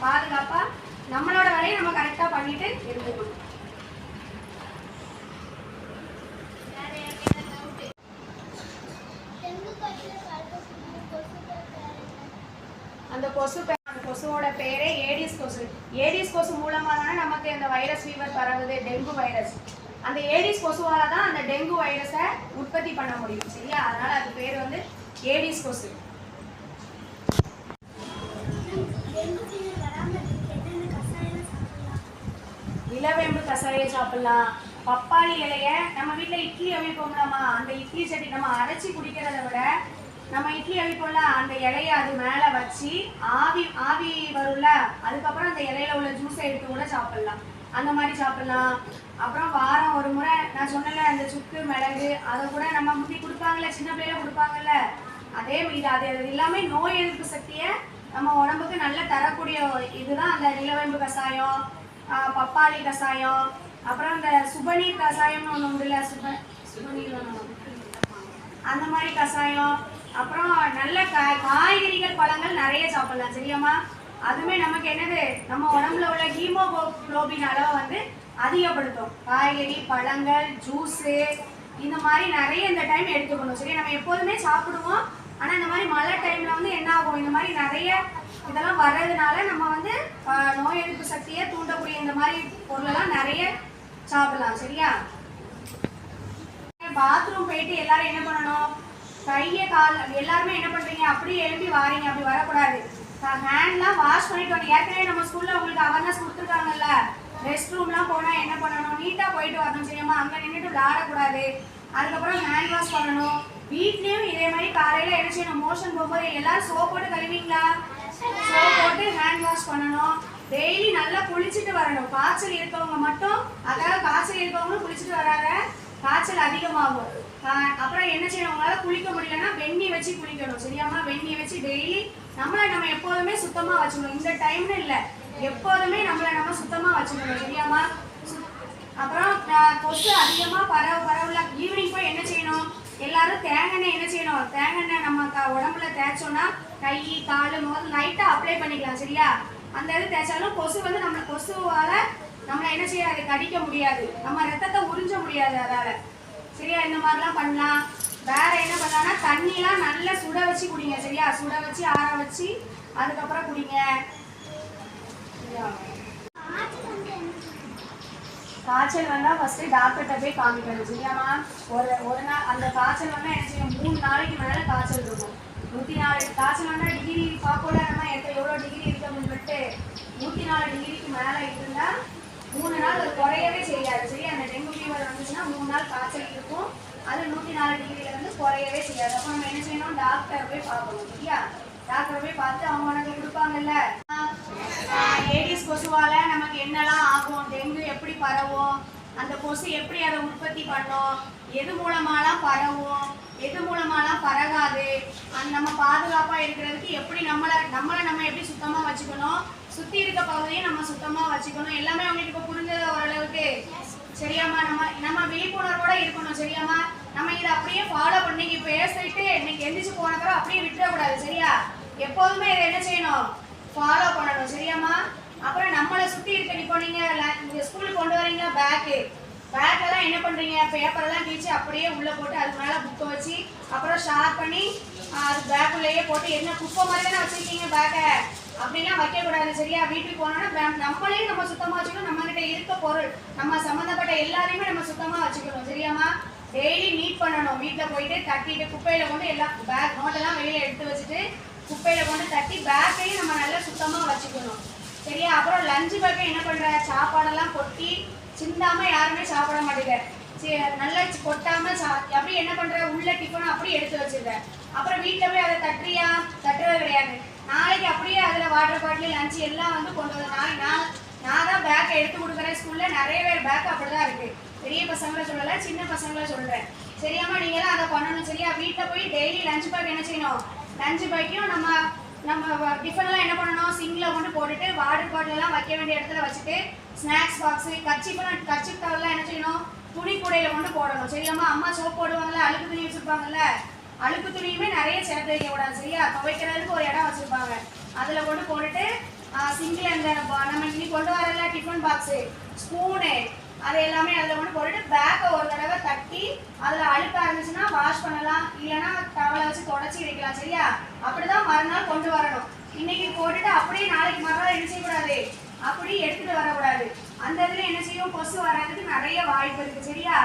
பாதுகாப்பா நம்மளோட வேலையை நம்ம கரெக்டா பண்ணிட்டு இருந்துக்கணும். அந்த கொசுவோட பேரே ஏடிஸ் கொசு. ஏடிஸ் கொசு மூலமா தானே நமக்கு இந்த வைரஸ் ஃபீவர் பரவுது, டெங்கு வைரஸ். அந்த ஏடிஸ் கொசுவால தான் அந்த டெங்கு வைரஸை உற்பத்தி பண்ண முடியும். சரியா? அதனால அது பேர் வந்து ஏடிஸ் கொசு. நிலவேம்பு கஷாயம் சாப்பிடலாம். பப்பாளி இலைய நம்ம வீட்டில் இட்லி அவிப்போம்லாமா, அந்த இட்லி சட்டி நம்ம அரைச்சி குடிக்கிறத விட நம்ம இட்லி அவிப்போம்ல, அந்த இலைய அது மேலே வச்சு ஆவி ஆவி வரும்ல, அதுக்கப்புறம் அந்த இலையில உள்ள ஜூஸை எடுத்து கூட சாப்பிடலாம். அந்த மாதிரி சாப்பிடலாம். அப்புறம் வாரம் ஒரு முறை நான் சொன்னல அந்த சுக்கு மிளகு அதை கூட நம்ம முந்தி கொடுப்பாங்கல்ல, சின்ன பிள்ளைல கொடுப்பாங்கல்ல, அதே இது அது எல்லாமே நோய் எதிர்ப்பு சக்தியை நம்ம உடம்புக்கு நல்லா தரக்கூடிய இதுதான் அந்த நிலவேம்பு கஷாயம், பப்பாளி கஷாயம், அப்புறம் இந்த சுபநீர் கஷாயம்னு ஒன்று உண்டுல்ல, சுபநீர் அந்த மாதிரி கஷாயம். அப்புறம் நல்ல காய்கறிகள் பழங்கள் நிறைய சாப்பிடலாம். சரியாம்மா? அதுவுமே நமக்கு என்னது, நம்ம உடம்புல உள்ள ஹீமோகுளோபின் அளவை வந்து அதிகப்படுத்தும். காய்கறி பழங்கள் ஜூஸு இந்த மாதிரி நிறைய இந்த டைம் எடுத்துக்கணும். சரி, நம்ம எப்போதுமே சாப்பிடுவோம். ஆனால் இந்த மாதிரி மழை டைமில் வந்து என்ன ஆகும், இந்த மாதிரி நிறைய இதெல்லாம் வர்றதுனால நம்ம வந்து நோய் எதிர்ப்பு சக்தியை தூண்டக்கூடிய இந்த மாதிரி பொருளெல்லாம் நிறைய சாப்பிடலாம். சரியா? பாத்ரூம் போயிட்டு எல்லாரும் என்ன பண்ணணும், கையை கால் எல்லாருமே என்ன பண்ணுறீங்க, அப்படியே எழுப்பி வாரீங்க, அப்படி வரக்கூடாது. ஹேண்ட்லாம் வாஷ் பண்ணிட்டு வரணும். ஏற்கனவே நம்ம ஸ்கூலில் உங்களுக்கு அவேர்னஸ் கொடுத்துருக்காங்கல்ல, ரெஸ்ட் ரூம்லாம் போனால் என்ன பண்ணணும், நீட்டாக போயிட்டு வரணும். சரியாம்மா? அங்கே நின்றுட்டு விளையாடக்கூடாது. அதுக்கப்புறம் ஹேண்ட் வாஷ் பண்ணணும். வீட்லேயும் இதே மாதிரி காலையில் என்ன செய்யணும், மோஷன் போகும்போது எல்லாரும் சோப் போட்டு கழுவிங்களா, சோப் போட்டு ஹேண்ட் வாஷ் பண்ணணும். டெய்லி நல்லா குளிச்சுட்டு வரணும். காய்ச்சல் இருக்கவங்க மட்டும், அதாவது காய்ச்சல் இருக்கவங்களும் குளிச்சுட்டு வராங்க, காய்ச்சல் அதிகமாகும். அப்புறம் என்ன செய்யணும், உங்களால் குளிக்க முடியலன்னா வெந்நி வச்சு குளிக்கணும். சரியாம்மா? வெந்நி வச்சு டெய்லி நம்மளை நம்ம எப்போதுமே சுத்தமாக வச்சுக்கணும். இந்த டைம்னு இல்லை, எப்போதுமே நம்மளை நம்ம சுத்தமாக வச்சுக்கணும். சரியாம்மா? அப்புறம் கொசு அதிகமாக பரவல ஈவினிங் போய் என்ன செய்யணும், எல்லாரும் தேங்காய் என்ன செய்யணும், தேங்காய் நம்ம உடம்புல தேய்ச்சோன்னா கை கால் முதல் லைட்டாக அப்ளை பண்ணிக்கலாம். சரியா? அந்த இது தேய்ச்சாலும் கொசு வந்து நம்மளை கொசுவால் நம்மளை என்ன செய்யாது, கடிக்க முடியாது, நம்ம ரத்தத்தை உறிஞ்ச முடியாது அதால். சரியா? இந்த மாதிரிலாம் பண்ணலாம். வேற என்ன பண்ணலாம்னா தண்ணிலாம் நல்லா சுட வச்சு குடிங்க. சரியா? சுட வச்சு ஆற வச்சு அதுக்கப்புறம் குடிங்க. காய்ச்சல் வந்தால் ஃபஸ்ட்டு டாக்டர்கிட்ட போய் காமிக்கணும். சரியாம்மா? ஒரு நாள் அந்த காய்ச்சல் வந்தால் என்ன செய்யும், 3 நாளைக்கு மேலே காய்ச்சல் இருக்கும். 104 காய்ச்சல் வந்தால் டிகிரி பார்க்கல, நம்ம எவ்வளோ டிகிரி இருக்கு அப்படின்னு சொல்லிட்டு 104 டிகிரிக்கு மேலே இருந்தால் 3 நாள் அது குறையவே செய்யாது. சரி? அந்த டெங்கு ஃபீவர் வந்துச்சுன்னா 3 நாள் காய்ச்சல் இருக்கும். அது 104 டிகிரியில வந்து குறையவே செய்யாது. அப்போ நம்ம என்ன செய்யணும், டாக்டர் போய் பார்க்கணும். சரியா? டாக்டர் போய் பார்த்து அவங்க உனக்கு கொடுப்பாங்கல்ல, ஏடிஸ் கொசுவால நமக்கு என்னெல்லாம் ஆகும், டெங்கு எப்படி பரவும், அந்த கொசு எப்படி அதை உற்பத்தி பண்ணும், எது மூலமாலாம் பரவும், எது மூலமாலாம் பரகாது, நம்ம பாதுகாப்பாக இருக்கிறதுக்கு எப்படி நம்மளை நம்ம எப்படி சுத்தமாக வச்சுக்கணும், சுற்றி இருக்க பகுதியை நம்ம சுத்தமாக வச்சுக்கணும். எல்லாமே அவங்களுக்கு இப்போ புரிஞ்சது ஓரளவுக்கு. சரியாம்மா? நம்ம விழிப்புணர்வோட இருக்கணும். சரியாம்மா? நம்ம இதை அப்படியே ஃபாலோ பண்ணி பேசிட்டு இன்னைக்கு எந்திரிச்சு போனதும் அப்படியே விட்டுறக்கூடாது. சரியா? எப்போதுமே இதை என்ன செய்யணும், ஃபாலோ பண்ணணும். சரியாம்மா? அப்புறம் நம்மளை சுற்றி இருக்க, இப்போ நீங்கள் ஸ்கூலுக்கு கொண்டு வரீங்க பேக்கெல்லாம் என்ன பண்ணுறீங்க, பேப்பரெல்லாம் கிழிச்சு அப்படியே உள்ளே போட்டு அதுக்கு மேலே புக்கை வச்சு அப்புறம் ஷார்ப் பண்ணி அது பேக்குள்ளேயே போட்டு என்ன குப்பை மாதிரி தானே வச்சுருக்கீங்க பேக்கை, அப்படிலாம் வைக்கக்கூடாது. சரியா? வீட்டுக்கு போனோன்னா நம்மளே நம்ம சுத்தமாக வச்சுக்கணும். நம்மகிட்ட இருக்க பொருள் நம்ம சம்மந்தப்பட்ட எல்லாரையுமே நம்ம சுத்தமாக வச்சுக்கணும். சரியாம்மா? டெய்லி நீட் பண்ணணும். வீட்டில் போயிட்டு தட்டிட்டு குப்பையில் கொண்டு எல்லாம் பேக் நோட்டெல்லாம் வெளியில் எடுத்து வச்சுட்டு குப்பையில் கொண்டு தட்டி பேக்கையும் நம்ம நல்லா சுத்தமாக வச்சுக்கணும். சரியா? அப்புறம் லஞ்சு பேக்கை என்ன பண்ணுற, சாப்பாடெல்லாம் கொட்டி சிந்தாமல் யாருமே சாப்பிட மாட்டேங்க. நல்லா கொட்டாமல் அப்படி என்ன பண்ணுற, உள்ள டிஃபனும் அப்படியே எடுத்து வச்சுருக்க. அப்புறம் வீட்டில் போய் அதை தட்டுறது கிடையாது. நாளைக்கு அப்படியே அதில் வாட்டர் பாட்டில் லஞ்சு எல்லாம் வந்து கொண்டு வந்து நான் தான் பேக்கை எடுத்து கொடுக்குறேன். ஸ்கூலில் நிறைய பேர் பேக் அப்படி தான் இருக்குது. பெரிய பசங்களை சொல்லலை, சின்ன பசங்களை சொல்கிறேன். சரியாம்மா? நீங்களாம் அதை பண்ணணும். சரியா? வீட்டில் போய் டெய்லி லஞ்ச் பேக் என்ன செய்யணும், லஞ்ச் பேக்கையும் நம்ம டிஃபன்லாம் என்ன பண்ணணும், சிங்கில் கொண்டு போட்டுட்டு வாட்டர் பாட்டிலெல்லாம் வைக்க வேண்டிய இடத்துல வச்சுட்டு ஸ்நாக்ஸ் பாக்ஸு கர்ச்சிப் டவல்லாம் என்ன செய்யணும், துணி கூடையில் கொண்டு போடணும். சரியாம்மா? அம்மா சோப் போடுவாங்கல்ல, அழுக்கு துணி வச்சுருப்பாங்கல்ல, அழுக்கு துணியுமே நிறைய சேர்த்து வைக்க கூடாது. சரியா? துவைக்கிறதுக்கு ஒரு இடம் வச்சுருப்பாங்க, அதில் கொண்டு போட்டுட்டு சிங்கிள் அந்த நம்ம இன்னைக்கு கொண்டு வரல டிஃபன் பாக்ஸு ஸ்பூனு அது எல்லாமே அதில் கொண்டு போட்டுட்டு பேக்கை ஒரு தடவை தட்டி அதில் அழுக்கா இருந்துச்சுன்னா வாஷ் பண்ணலாம், இல்லைன்னா டவலை வச்சு தொடச்சி வைக்கலாம். சரியா? அப்படிதான் மறுநாள் கொண்டு வரணும். இன்னைக்கு போட்டுட்டு அப்படியே நாளைக்கு மறுநாள் என்ன செய்யக்கூடாது, அப்படி எடுத்துட்டு வரக்கூடாது. அந்த இதில் என்ன செய்யும், கொசு வர்றதுக்கு நிறைய வாய்ப்பு இருக்கு. சரியா?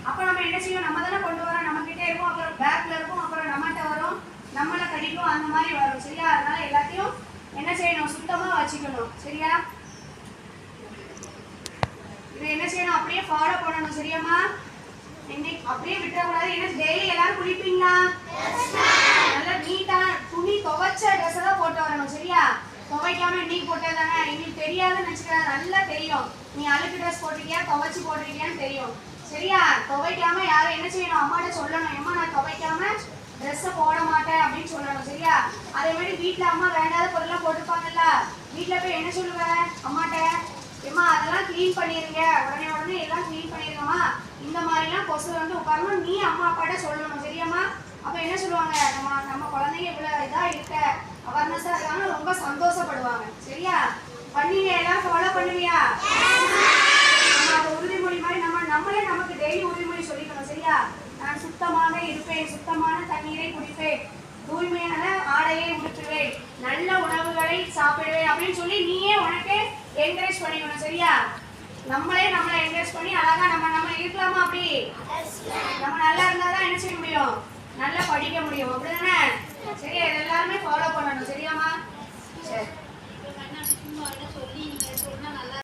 அப்போ நம்ம என்ன செய்யும், நம்ம தானே கொண்டு வரோம், நம்ம கிட்டே இருக்கும், அப்புறம் பேக்ல இருக்கும், அப்புறம் நம்மகிட்ட வரும், நம்மளை கடிக்கும், அந்த மாதிரி வரும். சரியா? அதனால எல்லாத்தையும் என்ன செய்யணும், சுத்தமாக வச்சுக்கணும். சரியா? இதை என்ன செய்யணும், அப்படியே ஃபாலோ பண்ணணும். சரியாம்மா? இன்னைக்கு அப்படியே விட்டுறக்கூடாது. என்ன டெய்லி எல்லாரும் குளிப்பீங்களா? நல்லா நீட்டா துணி துவைச்ச ட்ரெஸ் தான் போட்டு வரணும். சரியா? துவைக்காம இன்னைக்கு போட்டது தானே, இன்னைக்கு தெரியாதுன்னு நினச்சிக்கிறேன், நல்லா தெரியும். நீ அழுக்கு ட்ரெஸ் போட்டிருக்கியா, துவைச்சி போட்டிருக்கியான்னு தெரியும். சரியா? துவைக்காம யாரும் என்ன செய்யணும், அம்மாட்ட சொல்லணும், அம்மா நான் துவைக்காம ட்ரெஸ்ஸை போட மாட்டேன் அப்படின்னு சொல்லணும். சரியா? அதே மாதிரி வீட்டில் அம்மா வேண்டாத பொருள்லாம் போட்டுப்பாங்கல்ல, வீட்டில் போய் என்ன சொல்லுவேன் அம்மாட்ட, ஏம்மா அதெல்லாம் க்ளீன் பண்ணிடுங்க, உடனே உடனே எல்லாம் க்ளீன் பண்ணிடுங்கம்மா, இந்த மாதிரிலாம் கொசு வந்து உட்காரணும் நீ அம்மா அப்பாட்ட சொல்லணும். சரியாம்மா? அப்போ என்ன சொல்லுவாங்க, நம்ம குழந்தைங்க இவ்வளோ இதாக இருக்க அவர்னஸாக இருக்காங்க, ரொம்ப சந்தோஷப்படுவாங்க. சரியா? பண்ணீங்க, எல்லாம் ஃபாலோ பண்ணுவியா? நம்ம அதை உறுதிமொழி மாதிரி நம்மளே நமக்கு டெய்லி உறுதிமொழி சொல்லிக்கணும். சரியா? நான் சுத்தமாக இருப்பேன், சுத்தமான தண்ணீரை குடிப்பேன், தூய்மையான ஆடையை உடுத்துவேன், நல்ல உணவுகளை சாப்பிடுவேன் அப்படின்னு சொல்லி நீயே உனக்கு என்கரேஜ் பண்ணிக்கணும். சரியா? நம்மளே நம்மளை என்கரேஜ் பண்ணி அழகா நம்ம இருக்கலாமா? அப்படி நம்ம நல்லா இருந்தாதான் என்ன செய்ய முடியும், நல்லா படிக்க முடியும். அப்படிதானே? சரியா? இது எல்லாருமே ஃபாலோ பண்ணணும். சரியாம்மா? சரி.